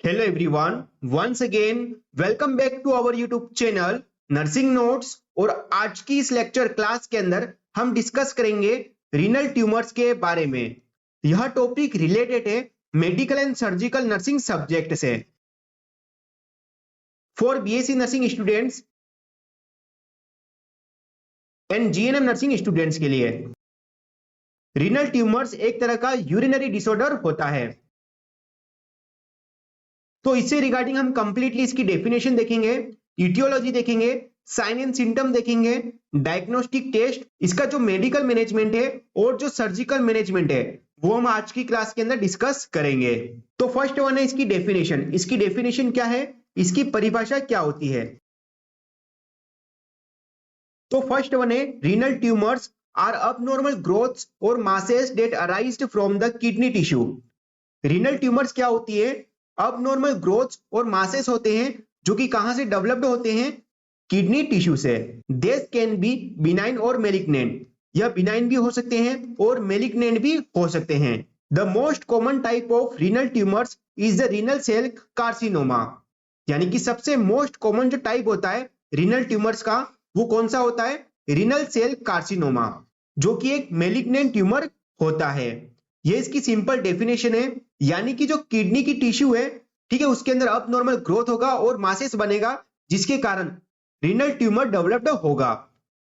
Hello everyone, once again welcome back to our YouTube channel nursing notes. और आज की इस लेक्चर क्लास के अंदर हम डिस्कस करेंगे रीनल ट्यूमर्स के बारे में। यह टॉपिक रिलेटेड है medical and surgical nursing subject से। For BSc nursing students and GNM nursing students के लिए रीनल ट्यूमर्स एक तरह का यूरिनरी डिसऑर्डर होता है। तो इससे रिगार्डिंग हम कंप्लीटली इसकी डेफिनेशन देखेंगे, इटियोलॉजी देखेंगे, साइन एंड सिम्टम देखेंगे, डायग्नोस्टिक टेस्ट, इसका जो मेडिकल मैनेजमेंट है और जो सर्जिकल मैनेजमेंट है वो हम आज की क्लास के अंदर डिस्कस करेंगे। तो फर्स्ट वन है इसकी डेफिनेशन। इसकी डेफिनेशन क्या है, इसकी परिभाषा क्या होती है। तो फर्स्ट वन है renal tumours are abnormal growths और masses that arised from the kidney tissue. Renal tumours क्या होती है, अबनॉर्मल ग्रोथ्स और मासेस होते हैं जो कि कहां से डेवलप्ड होते हैं, किडनी टिश्यू से। दिस कैन बी बिनाइन और मेलिग्नेंट, यह बिनाइन भी हो सकते हैं और मेलिग्नेंट भी हो सकते हैं। The most common type of renal tumours is the renal cell carcinoma, यानी कि सबसे मोस्ट कॉमन जो टाइप होता है रीनल ट्यूमर्स का वो कौन सा होता है, रीनल सेल कार्सिनोमा, जो कि एक मेलिग्नेंट ट्यूमर होता है। ये इसकी सिंपल डेफिनेशन है, यानी कि जो किडनी की टिश्यू है, ठीक है, उसके अंदर अबनॉर्मल ग्रोथ होगा और मासेस बनेगा जिसके कारण रीनल ट्यूमर डेवलप्ड होगा।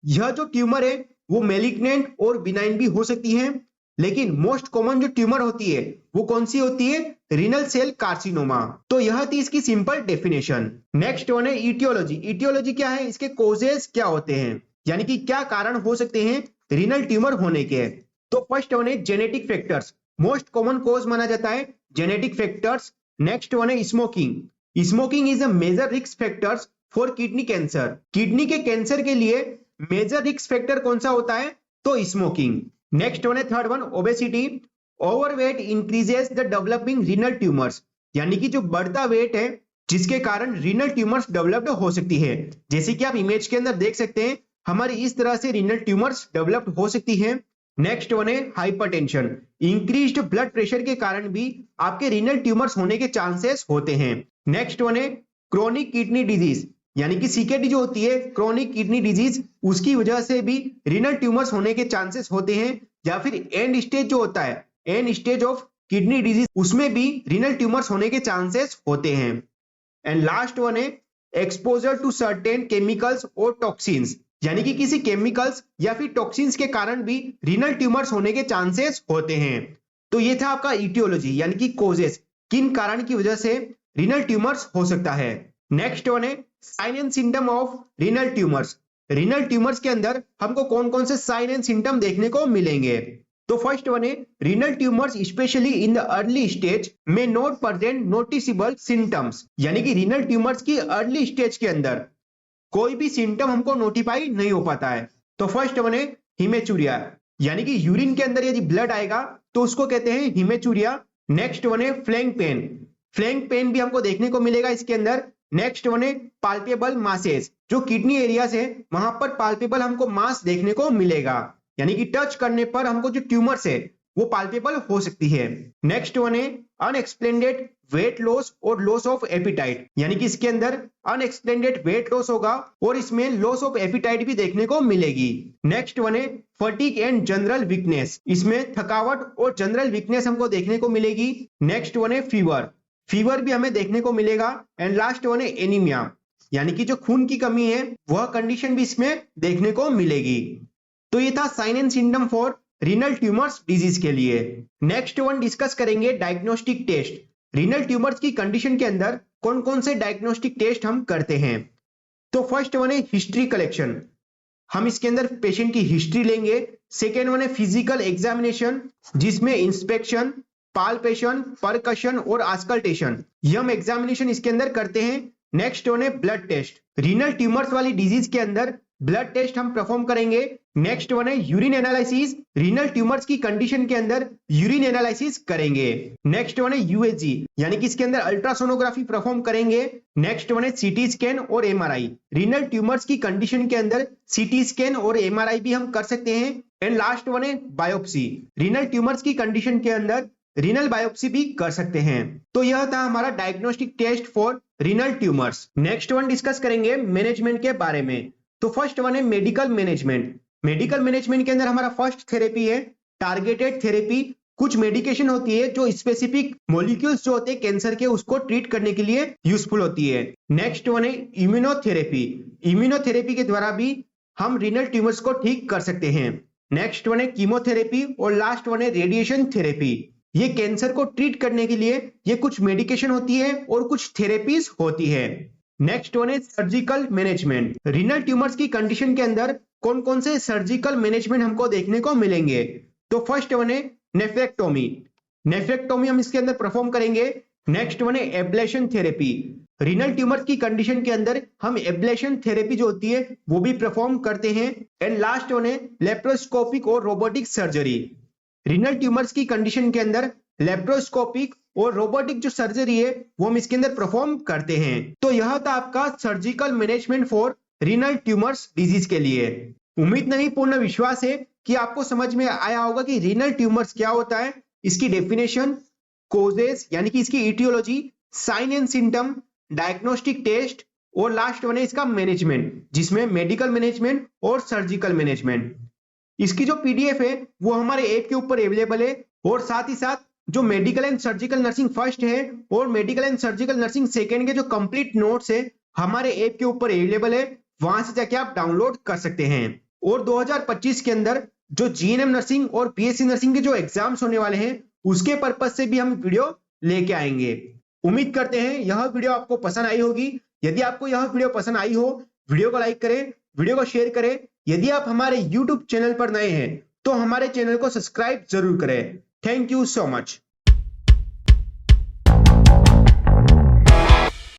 यह जो ट्यूमर है वो मेलिग्नेंट और बिनाइन भी हो सकती है, लेकिन मोस्ट कॉमन जो ट्यूमर होती है वो कौन सी होती है, रीनल सेल कार्सिनोमा। तो यह थी इसकी सिंपल डेफिनेशन। नेक्स्ट वन है इटियोलॉजी। इटियोलॉजी क्या है, इसके कॉजेस क्या होते हैं, यानी कि क्या कारण हो सकते हैं रीनल ट्यूमर होने के। तो फर्स्ट वन है genetic factors, most common cause माना जाता है जेनेटिक फैक्टर्स। नेक्स्ट वन है smoking. Smoking is a major risk factors for kidney cancer. Kidney के कैंसर के लिए मेजर रिस्क फैक्टर कौन सा होता है, तो स्मोकिंग। नेक्स्ट वन है third one obesity. Overweight increases the developing renal tumours, यानी कि जो बढ़ता वेट है जिसके कारण रीनल ट्यूमर्स डेवलप्ड हो सकती है। जैसे कि आप इमेज के अंदर देख सकते हैं हमारी इस तरह से रीनल ट्यूमर्स डेवलप्ड हो सकती है। नेक्स्ट वन है हाइपरटेंशन। इंक्रीज्ड ब्लड प्रेशर के कारण भी आपके रीनल ट्यूमर्स होने के चांसेस होते हैं। नेक्स्ट वन है क्रोनिक किडनी डिजीज, यानी कि सीकेडी जो होती है क्रोनिक किडनी डिजीज, उसकी वजह से भी रीनल ट्यूमर्स होने के चांसेस होते हैं। या फिर एंड स्टेज जो होता है, and stage of kidney disease, उसमें भी रीनल ट्यूमर्स होने के चांसेस होते हैं। एंड लास्ट वन है एक्सपोजर टू सर्टेन केमिकल्स और टॉक्सिन्स, यानी कि किसी केमिकल्स या फिर टॉक्सिन्स के कारण भी रीनल ट्यूमर्स होने के चांसेस होते हैं। तो ये था आपका इटियोलॉजी, यानी कि कॉजेस, किन कारण की वजह से रीनल ट्यूमर्स हो सकता है। नेक्स्ट वन है sign and symptom of renal tumours. Renal tumours के अंदर हमको कौन कौन से साइन एंड सिम्टम देखने को मिलेंगे। तो फर्स्ट वन है renal tumours specially in the early stage में नॉट प्रेजेंट नोटिसेबल सिम्टम्स, यानी कि रीनल ट्यूमर्स की अर्ली स्टेज के अंदर कोई भी सिम्टम हमको नोटिफाई नहीं हो पाता है। तो फर्स्ट वन है हिमेचूरिया, यानी कि यूरिन के अंदर यदि ब्लड आएगा तो उसको कहते हैं हिमेचूरिया। नेक्स्ट वन है फ्लैंक पेन। फ्लैंक पेन भी हमको देखने को मिलेगा इसके अंदर। नेक्स्ट वन है पाल्पेबल मासेस, जो किडनी एरिया से वहां पर पाल्पेबल हमको मास देखने को मिलेगा, यानी कि टच करने पर हमको जो ट्यूमर्स है वो पाल्पेबल हो सकती है। नेक्स्ट वन है अनएक्सप्लेनेड वेट लॉस और लॉस ऑफ एपिटाइट, यानी कि इसके अंदर अनएक्सप्लेनेड वेट लॉस होगा और इसमें लॉस ऑफ एपिटाइट भी देखने को मिलेगी। नेक्स्ट वन है फटीग एंड जनरल वीकनेस, इसमें थकावट और जनरल वीकनेस हमको देखने को मिलेगी। नेक्स्ट वन है फीवर, फीवर भी हमें देखने को मिलेगा। एंड लास्ट वन है एनीमिया, यानी कि जो खून की कमी है वह कंडीशन भी इसमें देखने को मिलेगी। तो ये था sign and symptom for renal tumours disease के लिए। नेक्स्ट वन डिस्कस करेंगे डायग्नोस्टिक टेस्ट। रीनल ट्यूमर्स की कंडीशन के अंदर कौन कौन से डायग्नोस्टिक टेस्ट हम करते हैं। तो फर्स्ट वन है हिस्ट्री कलेक्शन, हम इसके अंदर पेशेंट की हिस्ट्री लेंगे। सेकेंड वन है फिजिकल एग्जामिनेशन, जिसमें इंस्पेक्शन, पाल्पेशन, परकशन और आस्कल्टेशन, ये हम एग्जामिनेशन इसके अंदर करते हैं। नेक्स्ट वन है ब्लड टेस्ट, रीनल ट्यूमर्स वाली डिजीज के अंदर ब्लड टेस्ट हम परफॉर्म करेंगे। नेक्स्ट वन है यूरिन एनालिसिस, रीनल ट्यूमर्स की कंडीशन के अंदर यूरिन एनालिसिस करेंगे। नेक्स्ट वन है यूएसजी, यानी कि इसके अंदर अल्ट्रासोनोग्राफी परफॉर्म करेंगे। नेक्स्ट वन है सीटी स्कैन और एमआरआई, रीनल ट्यूमर्स की कंडीशन के अंदर सीटी स्कैन और एमआरआई भी हम कर सकते हैं। एंड लास्ट वन है बायोप्सी, रीनल ट्यूमर्स की कंडीशन के अंदर रीनल बायोप्सी भी कर सकते हैं। तो यह था हमारा diagnostic test for renal tumours. Next one discuss करेंगे मैनेजमेंट के बारे में। तो फर्स्ट वन है मेडिकल मैनेजमेंट। मेडिकल मैनेजमेंट के अंदर हमारा फर्स्ट थेरेपी है टारगेटेड थेरेपी। कुछ मेडिकेशन होती है जो स्पेसिफिक मॉलिक्यूल्स जो होते हैं कैंसर के उसको ट्रीट करने के लिए यूजफुल होती है। नेक्स्ट वन है इम्यूनोथेरेपी। इम्यूनोथेरेपी के द्वारा भी हम रीनल ट्यूमर्स को ठीक कर सकते हैं। नेक्स्ट वन है कीमोथेरेपी और लास्ट वन है रेडिएशन थेरेपी। ये कैंसर को ट्रीट करने के लिए ये कुछ मेडिकेशन होती है और कुछ थेरेपीज होती है। नेक्स्ट वन है सर्जिकल मैनेजमेंट। रीनल ट्यूमर्स की कंडीशन के अंदर कौन कौन से सर्जिकल मैनेजमेंट हमको देखने को मिलेंगे। तो फर्स्ट वन है नेफ्रेक्टोमी। नेफ्रेक्टोमी हम इसके अंदर परफॉर्म करेंगे। नेक्स्ट वन है एब्लेशन थेरेपी। रीनल ट्यूमर की कंडीशन के अंदर हम एब्लेशन थेरेपी जो होती है वो भी परफॉर्म करते हैं। एंड लास्ट वन है लेप्रोस्कोपिक और रोबोटिक सर्जरी। रीनल ट्यूमर्स की कंडीशन के अंदर लेप्रोस्कोपिक और रोबोटिक जो सर्जरी है वो हम इसके अंदर परफॉर्म करते हैं। तो यह था आपका surgical management for renal tumours disease के लिए। उम्मीद नहीं पूर्ण विश्वास है कि आपको समझ में आया होगा कि रीनल ट्यूमर्स क्या होता है, इसकी डेफिनेशन, कोजेस यानी कि इसकी aetiology, sign and symptom, diagnostic test और लास्ट वन है इसका मैनेजमेंट जिसमें मेडिकल मैनेजमेंट और सर्जिकल मैनेजमेंट। इसकी जो पीडीएफ है वो हमारे ऐप के ऊपर अवेलेबल है और साथ ही साथ जो medical and surgical nursing first है और medical and surgical nursing second के जो कंप्लीट नोट्स है हमारे ऐप के ऊपर अवेलेबल है, वहां से जाके आप डाउनलोड कर सकते हैं। और 2025 के अंदर जो जीएनएम नर्सिंग और बीएससी नर्सिंग के जो एग्जाम्स होने वाले हैं उसके पर्पज से भी हम वीडियो लेके आएंगे। उम्मीद करते हैं यह वीडियो आपको पसंद आई होगी। यदि आपको यह वीडियो पसंद आई हो वीडियो को लाइक करें, वीडियो को शेयर करें। यदि आप हमारे YouTube चैनल पर नए हैं तो हमारे चैनल को सब्सक्राइब जरूर करें। Thank you so much.